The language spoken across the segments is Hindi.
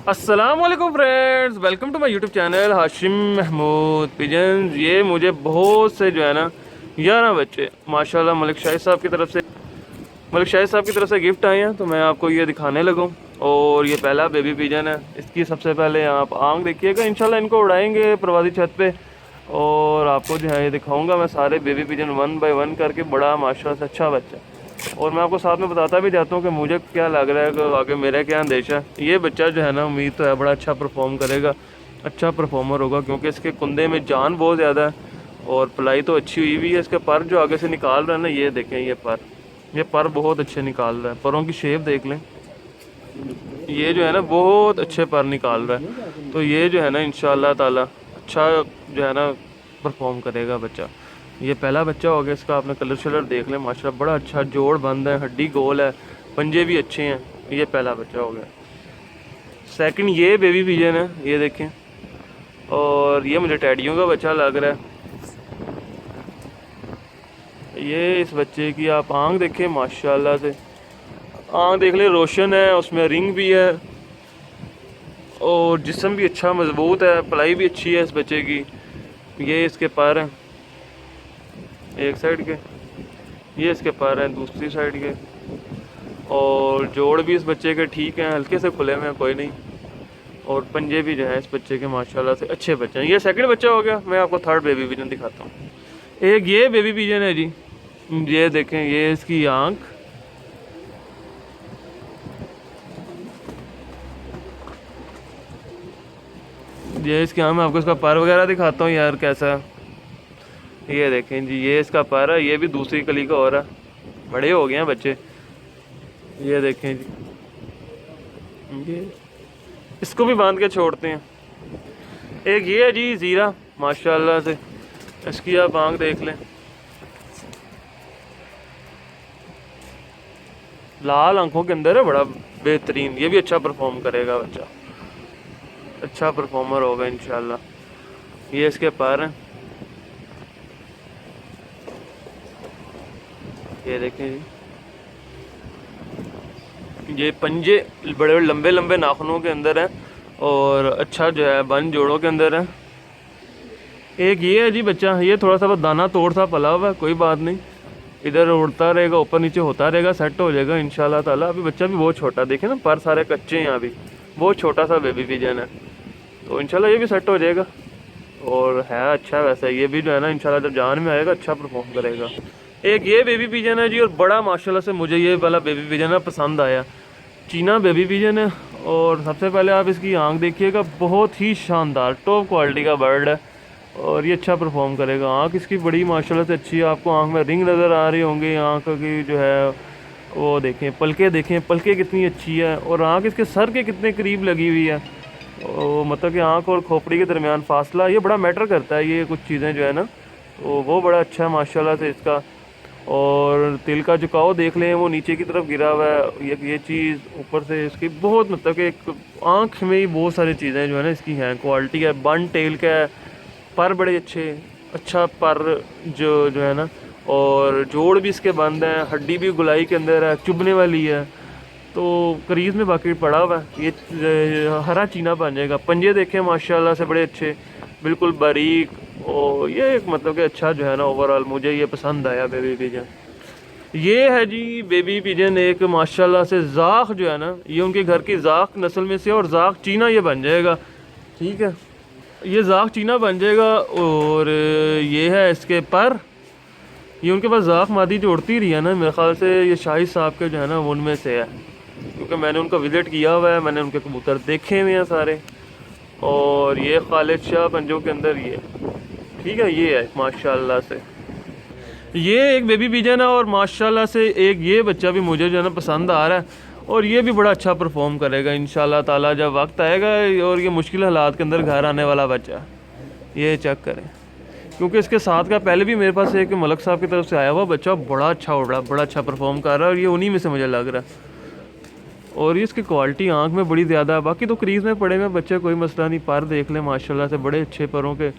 अस्सलाम वालेकुम friends, welcome to my YouTube channel Hashim Mahmood pigeons. ये मुझे बहुत से जो है ना 11 बच्चे माशाल्लाह मलिक शाहिद साहब की तरफ से गिफ्ट आए हैं, तो मैं आपको ये दिखाने लगूँ। और ये पहला बेबी पिजन है। इसकी सबसे पहले आप आंख देखिएगा, इंशाल्लाह इनको उड़ाएंगे प्रवासी छत पे और आपको जो है ये दिखाऊँगा मैं सारे बेबी पिजन 1 बाय 1 करके। बड़ा माशाल्लाह से अच्छा बच्चा, और मैं आपको साथ में बताता भी जाता हूँ कि मुझे क्या लग रहा है कि आगे मेरा क्या अंदेशा है। ये बच्चा जो है ना उम्मीद तो है बड़ा अच्छा परफॉर्म करेगा, अच्छा परफॉर्मर होगा, क्योंकि इसके कुंदे में जान बहुत ज़्यादा है और पलाई तो अच्छी हुई भी है। इसके पर जो आगे से निकाल रहा है ना, ये देखें, ये पर बहुत अच्छे निकाल रहा है। परों की शेप देख लें, ये जो है ना बहुत अच्छे पर निकाल रहा है। तो ये जो है ना इंशाअल्लाह ताला अच्छा जो है ना परफॉर्म करेगा बच्चा। ये पहला बच्चा हो गया इसका। आपने कलर शलर देख लें, माशाल्लाह बड़ा अच्छा जोड़ बंद है, हड्डी गोल है, पंजे भी अच्छे हैं। ये पहला बच्चा हो गया। सेकंड ये बेबी पिजन है, ये देखें, और ये मुझे टैडियों का बच्चा लग रहा है। ये इस बच्चे की आप आंख देखें, माशाल्लाह से आंख देख ले, रोशन है, उसमें रिंग भी है और जिस्म भी अच्छा मजबूत है, पलाई भी अच्छी है इस बच्चे की। ये इसके पैर हैं एक साइड के, ये इसके पैर हैं दूसरी साइड के, और जोड़ भी इस बच्चे के ठीक हैं, हल्के से खुले हुए हैं, कोई नहीं। और पंजे भी जो है इस बच्चे के माशाल्लाह से अच्छे बच्चे हैं। ये सेकंड बच्चा हो गया। मैं आपको थर्ड बेबी पिजन दिखाता हूँ। एक ये बेबी पिजन है जी, ये देखें, ये इसकी आँख, ये इसके आँख में आपको इसका पर वगैरह दिखाता हूँ यार कैसा। ये देखें जी, ये इसका पर है, ये भी दूसरी कली का और है, बड़े हो गए हैं बच्चे। ये देखें जी, ये इसको भी बांध के छोड़ते हैं। एक ये है जी ज़ीरा, माशाल्लाह से इसकी आप आंख देख लें, लाल आंखों के अंदर है, बड़ा बेहतरीन। ये भी अच्छा परफॉर्म करेगा बच्चा, अच्छा परफॉर्मर होगा इंशाल्लाह। ये इसके पैर हैं, ये देखें जी, ये पंजे बड़े लंबे लंबे नाखूनों के अंदर है और अच्छा जो है बन जोड़ों के अंदर है। एक ये है जी बच्चा, ये थोड़ा सा बस दाना तोड़ सा पला हुआ है, कोई बात नहीं, इधर उड़ता रहेगा, ऊपर नीचे होता रहेगा, सेट हो जाएगा इंशाल्लाह ताला। अभी बच्चा भी बहुत छोटा, देखे ना पर सारे कच्चे हैं, अभी बहुत छोटा सा बेबी पिजन है, तो इंशाल्लाह ये भी सेट हो जाएगा। और है अच्छा, वैसे ये भी जो है ना इंशाल्लाह जब जान में आएगा अच्छा परफॉर्म करेगा। एक ये बेबी पिजन है जी, और बड़ा माशाल्लाह से मुझे ये वाला बेबी पिजन है पसंद आया, चीना बेबी पिजन है। और सबसे पहले आप इसकी आंख देखिएगा, बहुत ही शानदार टॉप क्वालिटी का बर्ड है और ये अच्छा परफॉर्म करेगा। आंख इसकी बड़ी माशाल्लाह से अच्छी है, आपको आंख में रिंग नज़र आ रही होंगी, आंख की जो है वो देखें, पलके देखें, पलके कितनी अच्छी है, और आंख इसके सर के कितने करीब लगी हुई है। मतलब कि आंख और खोपड़ी के दरमियान फासला, ये बड़ा मैटर करता है, ये कुछ चीज़ें जो है ना, तो वो बड़ा अच्छा है माशाल्लाह से इसका। और तिल का झुकाव देख लें, वो नीचे की तरफ गिरा हुआ है, ये चीज़ ऊपर से इसकी बहुत, मतलब कि एक आँख में ही बहुत सारी चीज़ें जो है ना इसकी हैं, क्वालिटी है, बन टेल का है, पर बड़े अच्छा पर जो है ना, और जोड़ भी इसके बंद हैं, हड्डी भी गुलाई के अंदर है, चुभने वाली है, तो करीज में बाकी पड़ा हुआ है। ये हरा चीना बन जाएगा। पंजे देखें माशाल्लाह से बड़े अच्छे, बिल्कुल बारीक, और ये एक मतलब कि अच्छा जो है ना ओवरऑल मुझे ये पसंद आया बेबी पिजन। ये है जी बेबी पिजन एक माशाल्लाह से ज़ाख जो है ना, ये उनके घर की ज़ाख नस्ल में से, और ज़ाख चीना ये बन जाएगा, ठीक है, ये ज़ाख चीना बन जाएगा। और ये है इसके पर, ये उनके पास ज़ाख मादी जो उड़ती रही है ना, मेरे ख्याल से ये शाहिद साहब के जो है ना उनमें से है, क्योंकि मैंने उनका विज़िट किया हुआ है, मैंने उनके कबूतर देखे हुए हैं सारे। और ये खालिद शाह पंजों के अंदर ये, ठीक है, ये है माशाल्लाह से। ये एक बेबी पिजन है और माशाल्लाह से एक ये बच्चा भी मुझे जो है ना पसंद आ रहा है, और ये भी बड़ा अच्छा परफॉर्म करेगा इंशाल्लाह ताला जब वक्त आएगा। और ये मुश्किल हालात के अंदर घर आने वाला बच्चा, ये चेक करें, क्योंकि इसके साथ का पहले भी मेरे पास एक मलक साहब की तरफ से आया हुआ बच्चा, बड़ा अच्छा उड़ रहा, बड़ा अच्छा परफॉर्म कर रहा है, और ये उन्हीं में से मुझे लग रहा है। और ये इसकी क्वालिटी आंख में बड़ी ज़्यादा है, बाकी तो क्रीज़ में पड़े हुए बच्चे कोई मसला नहीं, पर देख लें माशाल्लाह से बड़े अच्छे परों के।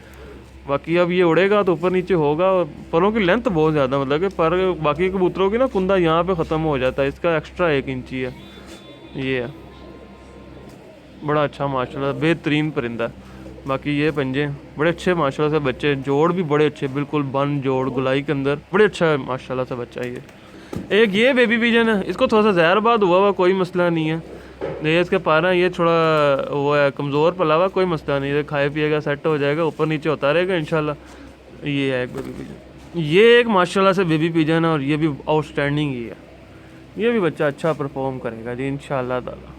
बाकी अब ये उड़ेगा तो ऊपर नीचे होगा, और परों की लेंथ बहुत ज़्यादा, मतलब कि पर बाकी कबूतरों की ना कुंदा यहाँ पे ख़त्म हो जाता है, इसका एक्स्ट्रा 1 इंची है। ये है, बड़ा अच्छा माशाल्लाह बेहतरीन परिंदा। बाकी ये पंजे बड़े अच्छे माशाल्लाह से बच्चे, जोड़ भी बड़े अच्छे, बिल्कुल बन जोड़ गुलाई के अंदर, बड़े अच्छा है माशाल्लाह से बच्चा ये। एक ये बेबी पिजन है, इसको थोड़ा सा जहरबाद हुआ कोई मसला नहीं है। ये इसके पारा ये थोड़ा वो है कमज़ोर पला हुआ, कोई मसला नहीं है, खाए पिएगा सेट हो जाएगा, ऊपर नीचे होता रहेगा इंशाल्लाह। ये है एक बेबी पिजन, ये एक माशाल्लाह से बेबी पिजन है और ये भी आउटस्टैंडिंग ही है। ये भी बच्चा अच्छा परफॉर्म करेगा जी इंशाल्लाह ताला।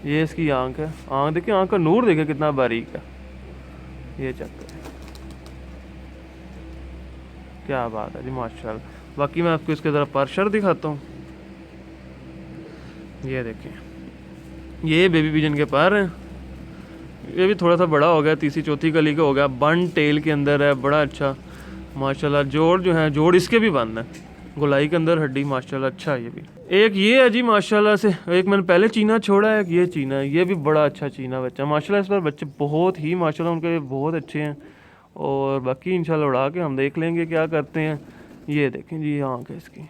ये इसकी आंख है, आंख देखिए, आंख का नूर देखिए कितना बारीक है। ये चेक करें, क्या बात है जी माशाल्लाह। बाकी मैं आपको इसके ज़रा परशर दिखाता हूँ। ये देखें, ये बेबी पिजन के पर हैं। ये भी थोड़ा सा बड़ा हो गया, तीसरी चौथी कली का हो गया, बन टेल के अंदर है, बड़ा अच्छा माशाल्लाह। जोड़ जो है, जोड़ इसके भी बंद है, गुलाई के अंदर हड्डी माशाल्लाह अच्छा है। ये भी एक ये है जी माशाल्लाह से, एक मैंने पहले चीना छोड़ा है, ये चीना है, ये भी बड़ा अच्छा चीना बच्चा माशाल्लाह। इस पर बच्चे बहुत ही माशाल्लाह उनके बहुत अच्छे हैं। और बाकी इंशाल्लाह उड़ा के हम देख लेंगे क्या करते हैं। ये देखें जी आँख है इसकी,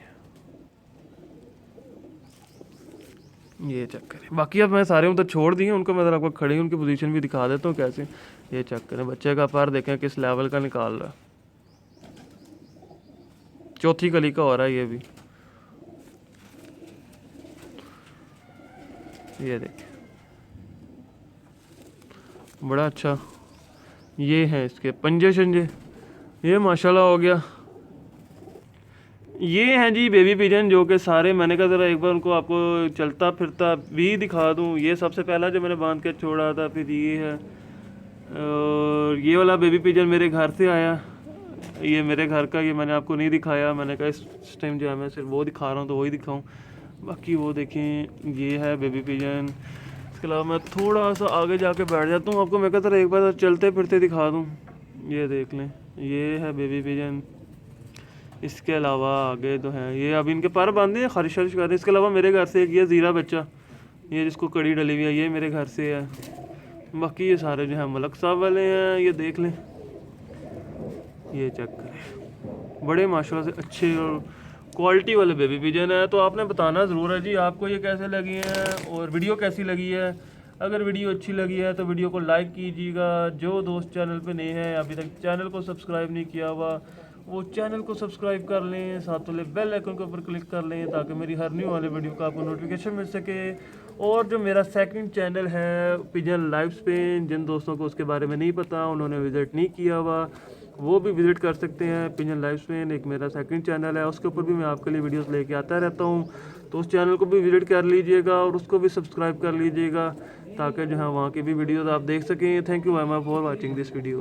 ये चेक करें। बाकी अब मैं सारे उधर छोड़ दिए उनको, मैं आपको खड़ी उनकी पोजीशन भी दिखा देता हूँ कैसे। ये चेक करें, बच्चे का पैर देखें किस लेवल का निकाल रहा है, चौथी कली का हो रहा है ये भी। ये देखें बड़ा अच्छा। ये है इसके पंजे शंजे, ये माशाल्लाह हो गया। ये हैं जी बेबी पिजन, जो कि सारे मैंने कहा ज़रा एक बार उनको आपको चलता फिरता भी दिखा दूं। ये सबसे पहला जो मैंने बांध के छोड़ा था, फिर ये है, और ये वाला बेबी पिजन मेरे घर से आया, ये मेरे घर का, ये मैंने आपको नहीं दिखाया। मैंने कहा इस टाइम जो है मैं सिर्फ वो दिखा रहा हूँ तो वही दिखाऊँ। बाकी वो देखें, ये है बेबी पिजन। इसके अलावा मैं थोड़ा सा आगे जाके बैठ जाता हूँ, आपको मैं कहता एक बार चलते फिरते दिखा दूँ। ये देख लें, ये है बेबी पिजन। इसके अलावा आगे तो हैं, ये अभी इनके पर बांधे हैं, खारिश वारिश कर रहे हैं। इसके अलावा मेरे घर से एक ये ज़ीरा बच्चा, ये जिसको कड़ी डली हुई है, ये मेरे घर से है। बाकी ये सारे जो हैं मलक साहब वाले हैं, ये देख लें, ये चेक करें, बड़े माशाल्लाह से अच्छे और क्वालिटी वाले बेबी पिजन है। तो आपने बताना ज़रूर है जी आपको ये कैसे लगी हैं और वीडियो कैसी लगी है। अगर वीडियो अच्छी लगी है तो वीडियो को लाइक कीजिएगा। जो दोस्त चैनल पे नए हैं, अभी तक चैनल को सब्सक्राइब नहीं किया हुआ, वो चैनल को सब्सक्राइब कर लें, साथ वाले बेल आइकन के ऊपर क्लिक कर लें ताकि मेरी हर न्यू वाले वीडियो का आपको नोटिफिकेशन मिल सके। और जो मेरा सेकंड चैनल है पिजन लाइफ स्पेन, जिन दोस्तों को उसके बारे में नहीं पता, उन्होंने विज़िट नहीं किया हुआ, वो भी विज़िट कर सकते हैं। पिजन लाइफ स्पेन एक मेरा सेकंड चैनल है, उसके ऊपर भी मैं आपके लिए वीडियोस लेके आता रहता हूँ। तो उस चैनल को भी विज़िट कर लीजिएगा और उसको भी सब्सक्राइब कर लीजिएगा ताकि जो है वहाँ की भी वीडियोस आप देख सकें। Thank you very much for watching this video.